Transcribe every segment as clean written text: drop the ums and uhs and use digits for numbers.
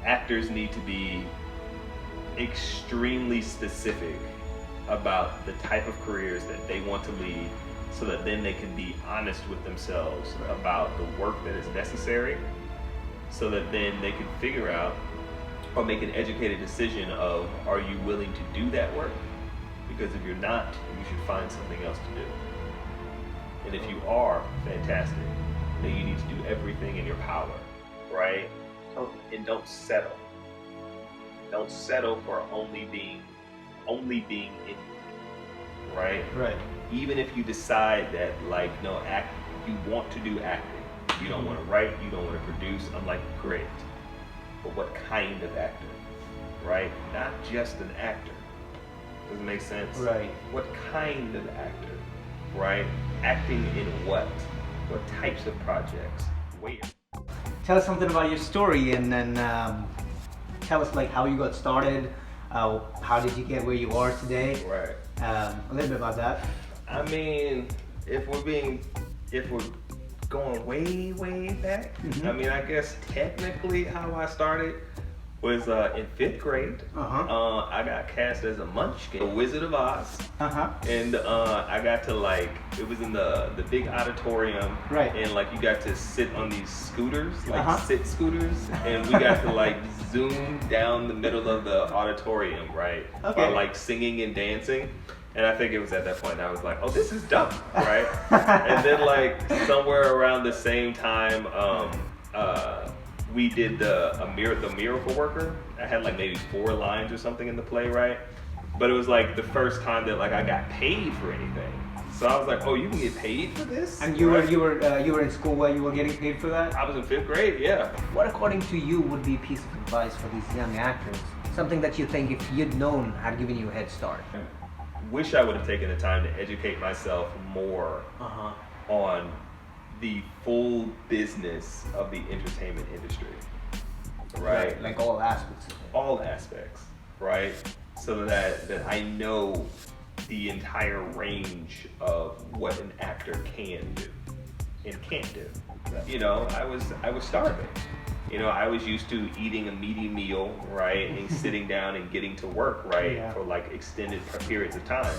actors need to be extremely specific about the type of careers that they want to lead, so that then they can be honest with themselves about the work that is necessary, so that then they can figure out or make an educated decision of, are you willing to do that work? Because if you're not, you should find something else to do. And if you are, fantastic. Then you need to do everything in your power, right? And don't settle. Don't settle for only being in it, right? Right. Even if you decide that, like, no, you want to do acting. You don't want to write, you don't want to produce. I'm like, great. But what kind of actor, right? Not just an actor. Does it make sense? Right. What kind of actor, right? Acting in what? What types of projects? Where? Tell us something about your story, and then tell us like how you got started. How did you get where you are today? Right. A little bit about that. I mean, if we're going way back, I mean, I guess technically how I started was in 5th grade. I got cast as a Munchkin, the Wizard of Oz. And I got to, like, it was in the big auditorium. Right. And like you got to sit on these scooters, like sit scooters, and we got to like zoom down the middle of the auditorium, right? Okay. While like singing and dancing. And I think it was at that point I was like, oh, this is dumb, right? And then like somewhere around the same time, we did the Miracle Worker. I had like maybe 4 lines or something in the play, right? But it was like the first time that like I got paid for anything. So I was like, oh, you can get paid for this? And you were in school while you were getting paid for that? I was in 5th grade, yeah. What, according to you, would be a piece of advice for these young actors? Something that you think, if you'd known, had given you a head start? Wish I would have taken the time to educate myself more on the full business of the entertainment industry, right? Like all aspects of it. All aspects, right? So that I know the entire range of what an actor can do and can't do. You know, I was starving. You know, I was used to eating a meaty meal, right, and sitting down and getting to work, right, for like extended periods of time.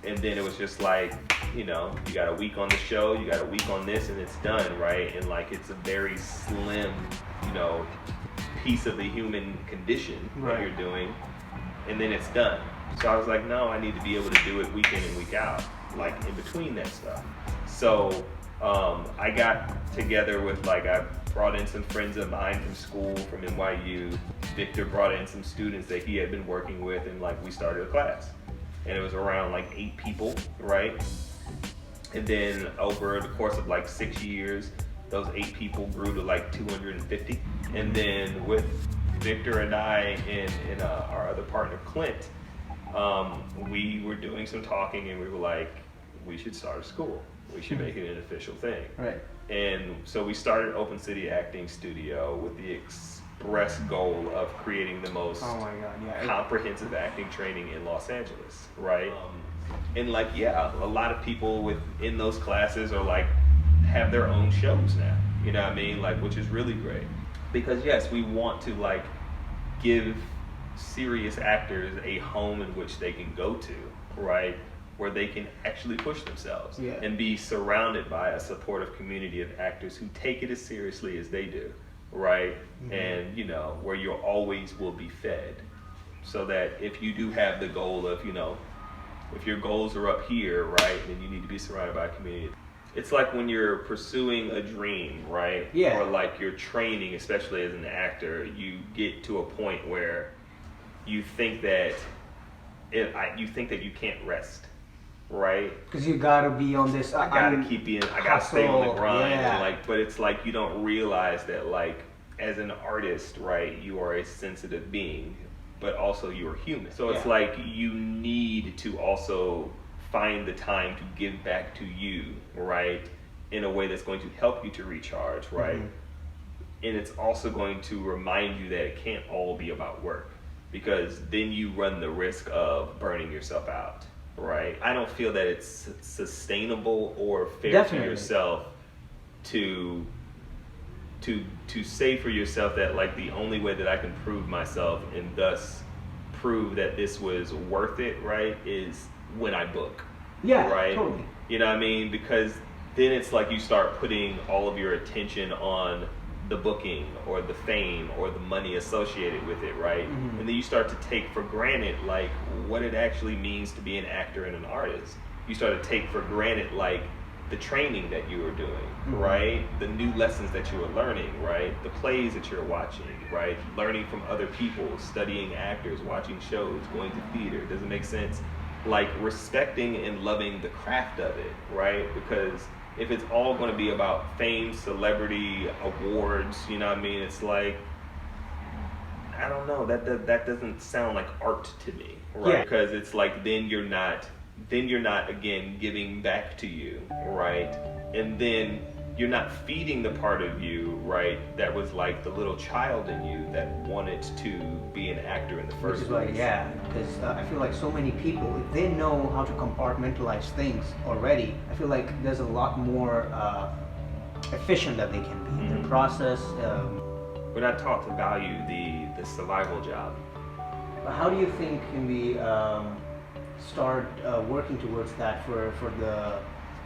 And then it was just like, you know, you got a week on the show, you got a week on this, and it's done, right? And like it's a very slim, you know, piece of the human condition that you're doing, and then it's done. So I was like, no, I need to be able to do it week in and week out, like in between that stuff. So I got together with, like, I brought in some friends of mine from school, from NYU. Victor brought in some students that he had been working with, and like we started a class. And it was around like 8 people, right? And then over the course of like 6 years, those 8 people grew to like 250. And then with Victor and I and our other partner, Clint, we were doing some talking, and we were like, we should start a school. We should make it an official thing. Right. And so we started Open City Acting Studio with the express goal of creating the most comprehensive acting training in Los Angeles, right? And like, yeah, a lot of people within those classes are like, have their own shows now, you know what I mean? Like, which is really great. Because yes, we want to like give serious actors a home in which they can go to, right? Where they can actually push themselves and be surrounded by a supportive community of actors who take it as seriously as they do, right? And, you know, where you always will be fed. So that if you do have the goal of, you know, if your goals are up here, right, then you need to be surrounded by a community. It's like when you're pursuing a dream, right? Yeah. Or like you're training, especially as an actor, you get to a point where you think that you can't rest. Right? Because you gotta be on this. I gotta stay on the grind. And like, but it's like you don't realize that, like, as an artist, right, you are a sensitive being, but also you're human. So it's like you need to also find the time to give back to you, right, in a way that's going to help you to recharge, right? And it's also going to remind you that it can't all be about work, because then you run the risk of burning yourself out. Right. I don't feel that it's sustainable or fair to yourself to to say for yourself that like the only way that I can prove myself and thus prove that this was worth it, right, is when I book. Yeah, right? Totally. You know what I mean? Because then it's like you start putting all of your attention on the booking or the fame or the money associated with it, right? Mm-hmm. And then you start to take for granted like what it actually means to be an actor and an artist. You start to take for granted like the training that you are doing, mm-hmm. right? The new lessons that you are learning, right? The plays that you're watching, right? Learning from other people, studying actors, watching shows, going to theater. Does it make sense? Like respecting and loving the craft of it, right? Because if it's all going to be about fame, celebrity, awards, you know what I mean? It's like, I don't know, that doesn't sound like art to me, right? Yeah. Because it's like then you're not again giving back to you, right? And then you're not feeding the part of you, right, that was like the little child in you that wanted to be an actor in the first place. Which is why, yeah, because I feel like so many people, if they know how to compartmentalize things already, I feel like there's a lot more efficient that they can be in their process. We're not taught to value the survival job. How do you think can we start working towards that for the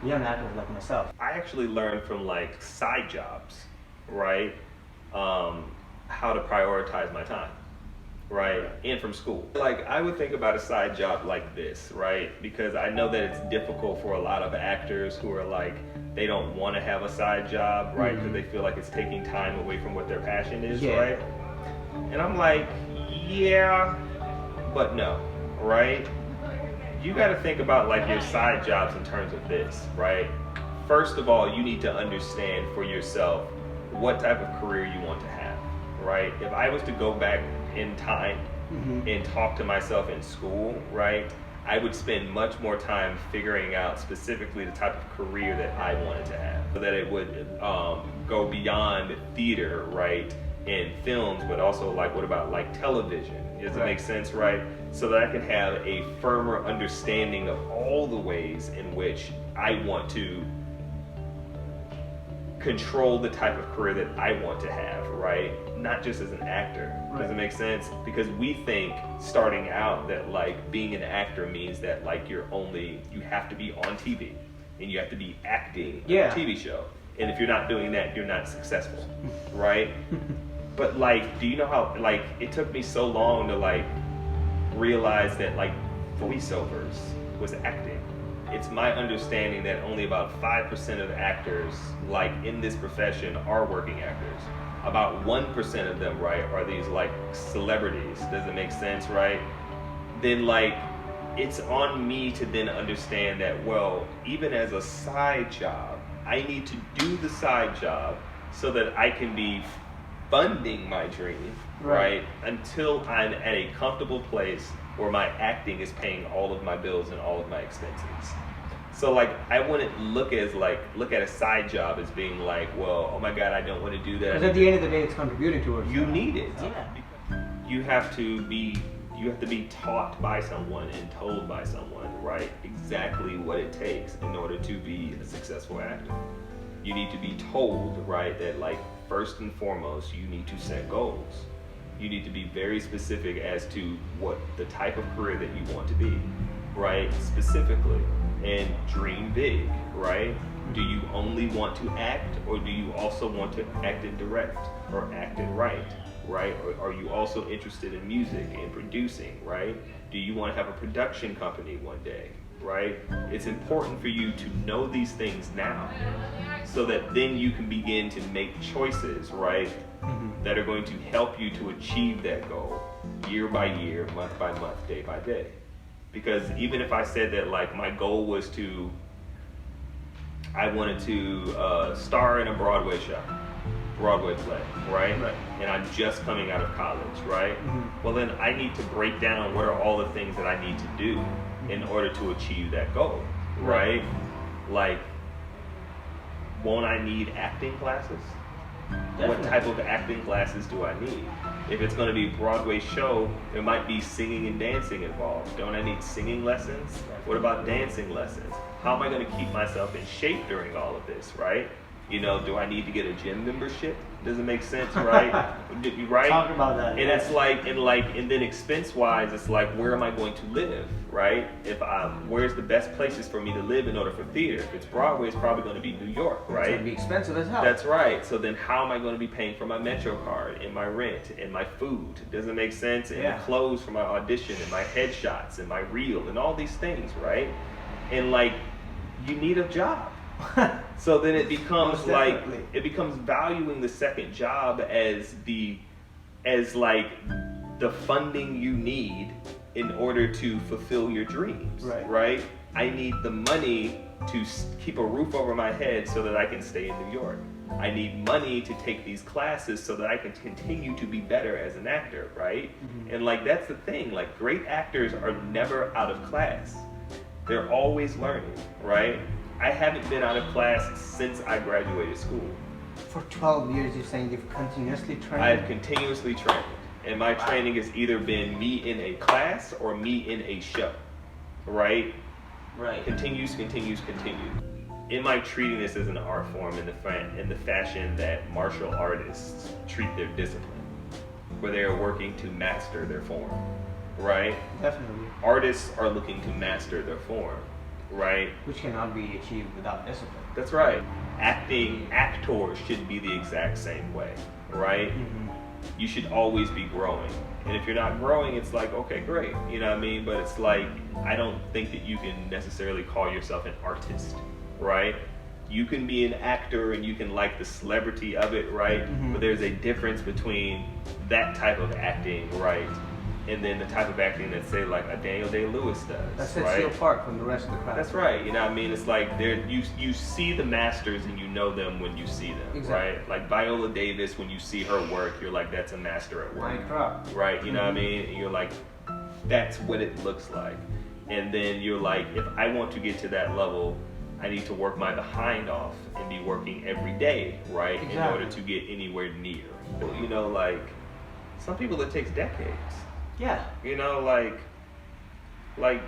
young actors like myself? I actually learned from like side jobs, right? How to prioritize my time, right? And from school. Like I would think about a side job like this, right? Because I know that it's difficult for a lot of actors who are like, they don't want to have a side job, right? Because they feel like it's taking time away from what their passion is, right? And I'm like, yeah, but no, right? You got to think about like your side jobs in terms of this, right? First of all, you need to understand for yourself what type of career you want to have, right? If I was to go back in time and talk to myself in school, right, I would spend much more time figuring out specifically the type of career that I wanted to have, so that it would go beyond theater, right, and films, but also like what about like television? Does it make sense, right? So that I can have a firmer understanding of all the ways in which I want to control the type of career that I want to have, right? Not just as an actor. Does it make sense? Because we think starting out that like being an actor means that like you have to be on TV and you have to be acting on a TV show. And if you're not doing that, you're not successful, right? But like, do you know how like it took me so long to like realize that like voiceovers was acting? It's my understanding that only about 5% of actors like in this profession are working actors. About 1% of them, right, are these like celebrities. Does it make sense, right? Then like it's on me to then understand that, well, even as a side job, I need to do the side job so that I can be funding my dream, right? Until I'm at a comfortable place where my acting is paying all of my bills and all of my expenses. So like I wouldn't look at a side job as being like, well, oh my God, I don't want to do that. Because at the end of the day, it's contributing towards. You need it. You have to be taught by someone and told by someone, right, exactly what it takes in order to be a successful actor. You need to be told, right, that like first and foremost, you need to set goals. You need to be very specific as to what the type of career that you want to be, right, specifically, and dream big, right? Do you only want to act, or do you also want to act and direct, or act and write, right? Or are you also interested in music and producing, right? Do you want to have a production company one day, right? It's important for you to know these things now, so that then you can begin to make choices, right, that are going to help you to achieve that goal year by year, month by month, day by day. Because even if I said that like my goal was I wanted to star in a Broadway play, right? And I'm just coming out of college, right? Well, then I need to break down what are all the things that I need to do in order to achieve that goal, right? Like, won't I need acting classes? Definitely. What type of acting classes do I need? If it's going to be a Broadway show, there might be singing and dancing involved. Don't I need singing lessons? What about dancing lessons? How am I going to keep myself in shape during all of this, right? You know, do I need to get a gym membership? Does it make sense, right? Right? Talk about that. And it's like, and then expense-wise, it's like, where am I going to live, right? Where's the best places for me to live in order for theater? If it's Broadway, it's probably going to be New York, right? It's going to be expensive as hell. That's right. So then how am I going to be paying for my Metro card and my rent and my food? Does it make sense? And the clothes for my audition and my headshots and my reel and all these things, right? And like, you need a job. So then it becomes valuing the second job as the funding you need in order to fulfill your dreams, right? I need the money to keep a roof over my head so that I can stay in New York. I need money to take these classes so that I can continue to be better as an actor, right? And like, that's the thing, like, great actors are never out of class. They're always learning, right? I haven't been out of class since I graduated school. For 12 years, you're saying you've continuously trained? I've continuously trained. And my training has either been me in a class or me in a show, right? Right. Continues. Am I treating this as an art form in the fashion that martial artists treat their discipline, where they are working to master their form, right? Definitely. Artists are looking to master their form, right? Which cannot be achieved without discipline. That's right. Actors should be the exact same way, right? You should always be growing. And if you're not growing, it's like, okay, great. You know what I mean? But it's like, I don't think that you can necessarily call yourself an artist, right? You can be an actor and you can like the celebrity of it, right? But there's a difference between that type of acting, right? And then the type of acting that, say, like a Daniel Day-Lewis does, that sets right? you apart from the rest of the crowd. That's right. You know what I mean? It's like you see the masters and you know them when you see them, right? Like Viola Davis, when you see her work, you're like, that's a master at work, right? You know what I mean? And you're like, that's what it looks like. And then you're like, if I want to get to that level, I need to work my behind off and be working every day, right? In order to get anywhere near. You know, like, some people it takes decades. Yeah. You know, like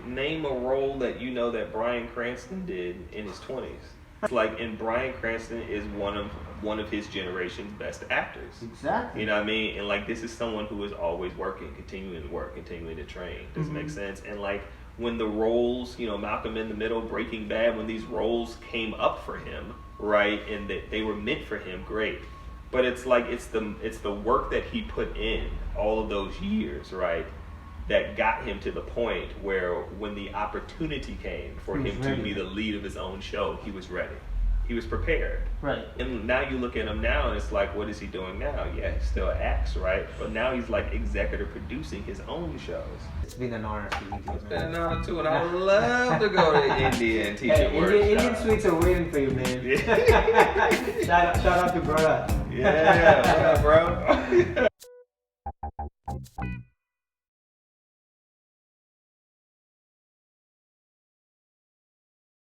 name a role that you know that Bryan Cranston did in his 20s. Like, and Bryan Cranston is one of his generation's best actors. Exactly. You know what I mean? And like, this is someone who is always working, continuing to work, continuing to train. Does it make sense? And like, when the roles, you know, Malcolm in the Middle, Breaking Bad, when these roles came up for him, right, and that they were meant for him, great. But it's like, it's the work that he put in all of those years, right, that got him to the point where when the opportunity came for him to be the lead of his own show, he was ready. He was prepared. Right. And now you look at him now and it's like, what is he doing now? Yeah, he still acts, right? But now he's like executive producing his own shows. It's been an honor speaking to you, man. It's been an honor too, and I would love to go to India and teach at work. Indian sweets are waiting for you, man. Yeah. shout out to brother. Yeah, what up, bro?